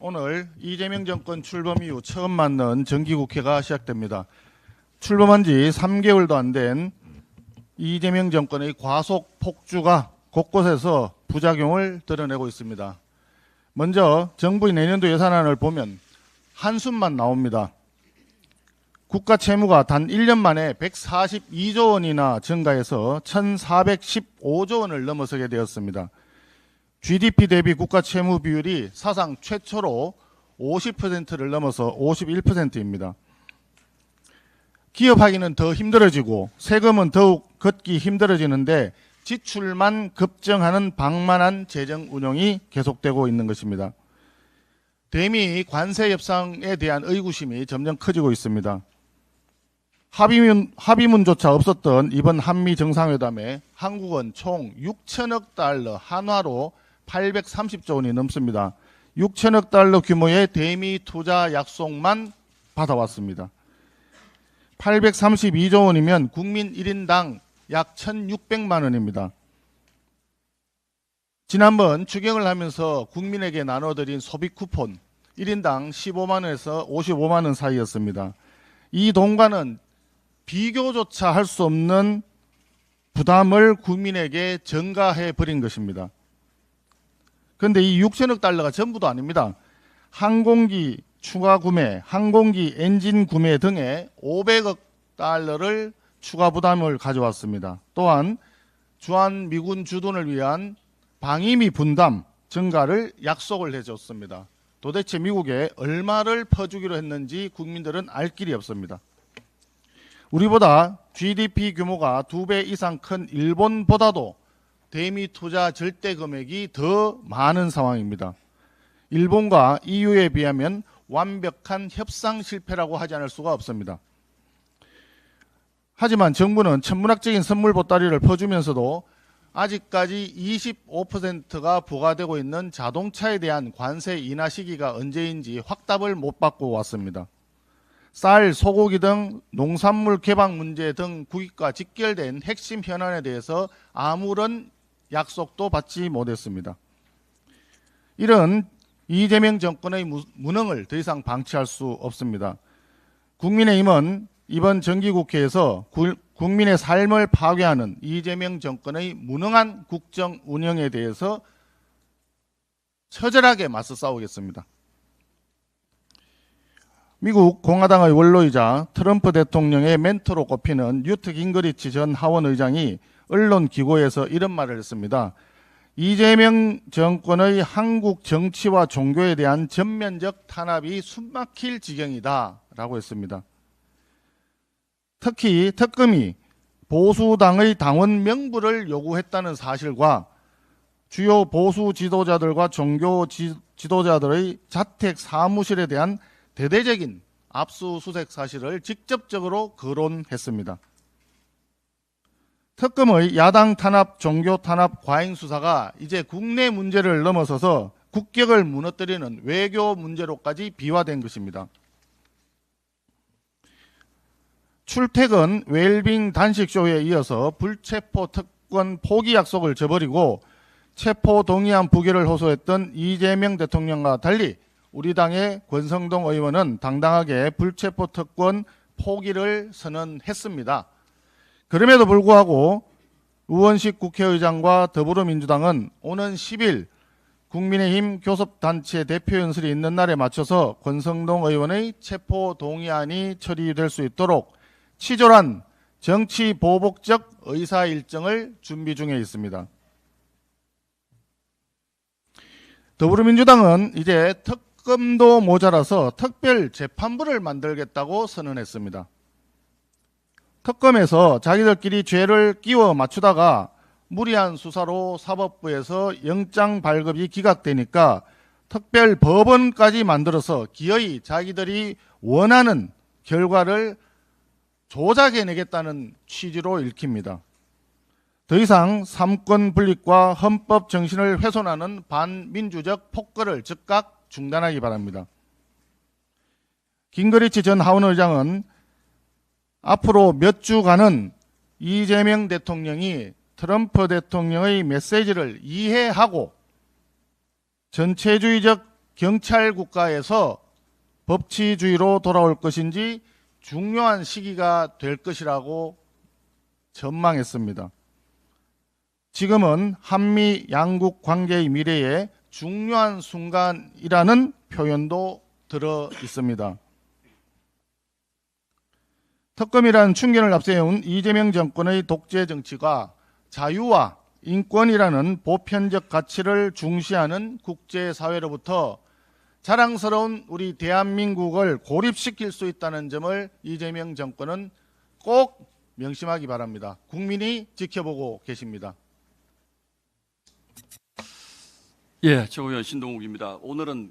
오늘 이재명 정권 출범 이후 처음 맞는 정기국회가 시작됩니다. 출범한 지 3개월도 안 된 이재명 정권의 과속 폭주가 곳곳에서 부작용을 드러내고 있습니다. 먼저 정부의 내년도 예산안을 보면 한숨만 나옵니다. 국가 채무가 단 1년 만에 142조 원이나 증가해서 1,415조 원을 넘어서게 되었습니다. GDP 대비 국가 채무 비율이 사상 최초로 50%를 넘어서 51%입니다. 기업하기는 더 힘들어지고 세금은 더욱 걷기 힘들어지는데 지출만 급증하는 방만한 재정 운용이 계속되고 있는 것입니다. 대미 관세 협상에 대한 의구심이 점점 커지고 있습니다. 합의문조차 없었던 이번 한미 정상회담에 한국은 총 6천억 달러 한화로 830조 원이 넘습니다. 6천억 달러 규모의 대미 투자 약속만 받아왔습니다. 832조 원이면 국민 1인당 약 1,600만 원입니다. 지난번 추경을 하면서 국민에게 나눠드린 소비 쿠폰 1인당 15만 원에서 55만 원 사이였습니다. 이 돈과는 비교조차 할 수 없는 부담을 국민에게 전가해 버린 것입니다. 그런데 이 6천억 달러가 전부도 아닙니다. 항공기 추가 구매, 항공기 엔진 구매 등에 500억 달러를 추가 부담을 가져왔습니다. 또한 주한미군 주둔을 위한 방위비 분담 증가를 약속을 해줬습니다. 도대체 미국에 얼마를 퍼주기로 했는지 국민들은 알 길이 없습니다. 우리보다 GDP 규모가 2배 이상 큰 일본보다도 대미 투자 절대 금액이 더 많은 상황입니다. 일본과 EU에 비하면 완벽한 협상 실패라고 하지 않을 수가 없습니다. 하지만 정부는 천문학적인 선물 보따리를 퍼주면서도 아직까지 25%가 부과되고 있는 자동차에 대한 관세 인하 시기가 언제인지 확답을 못 받고 왔습니다. 쌀, 소고기 등 농산물 개방 문제 등 국익과 직결된 핵심 현안에 대해서 아무런 약속도 받지 못했습니다. 이런 이재명 정권의 무능을 더 이상 방치할 수 없습니다. 국민의힘은 이번 정기국회에서 국민의 삶을 파괴하는 이재명 정권의 무능한 국정 운영에 대해서 처절하게 맞서 싸우겠습니다. 미국 공화당의 원로이자 트럼프 대통령의 멘토로 꼽히는 뉴트 깅그리치 전 하원 의장이 언론 기고에서 이런 말을 했습니다. 이재명 정권의 한국 정치와 종교에 대한 전면적 탄압이 숨막힐 지경이다 라고 했습니다. 특히 특검이 보수당의 당원 명부를 요구했다는 사실과 주요 보수 지도자들과 종교 지도자들의 자택 사무실에 대한 대대적인 압수수색 사실을 직접적으로 거론했습니다. 특검의 야당 탄압, 종교 탄압, 과잉 수사가 이제 국내 문제를 넘어서서 국격을 무너뜨리는 외교 문제로까지 비화된 것입니다. 출퇴근 웰빙 단식쇼에 이어서 불체포 특권 포기 약속을 저버리고 체포 동의안 부결을 호소했던 이재명 대통령과 달리 우리 당의 권성동 의원은 당당하게 불체포 특권 포기를 선언했습니다. 그럼에도 불구하고 우원식 국회의장과 더불어민주당은 오는 10일 국민의힘 교섭단체 대표 연설이 있는 날에 맞춰서 권성동 의원의 체포 동의안이 처리될 수 있도록 치졸한 정치 보복적 의사 일정을 준비 중에 있습니다. 더불어민주당은 이제 특검도 모자라서 특별 재판부를 만들겠다고 선언했습니다. 특검에서 자기들끼리 죄를 끼워 맞추다가 무리한 수사로 사법부에서 영장 발급이 기각되니까 특별 법원까지 만들어서 기어이 자기들이 원하는 결과를 조작해내겠다는 취지로 읽힙니다. 더 이상 삼권 분립과 헌법 정신을 훼손하는 반민주적 폭거를 즉각 중단하기 바랍니다. 깅그리치 전 하원 의장은 앞으로 몇 주간은 이재명 대통령이 트럼프 대통령의 메시지를 이해하고 전체주의적 경찰 국가에서 법치주의로 돌아올 것인지 중요한 시기가 될 것이라고 전망했습니다. 지금은 한미 양국 관계의 미래에 중요한 순간이라는 표현도 들어 있습니다. 특검이란 충견을 앞세운 이재명 정권의 독재 정치가 자유와 인권이라는 보편적 가치를 중시하는 국제사회로부터 자랑스러운 우리 대한민국을 고립시킬 수 있다는 점을 이재명 정권은 꼭 명심하기 바랍니다. 국민이 지켜보고 계십니다. 예, 최고위원 신동욱입니다. 오늘은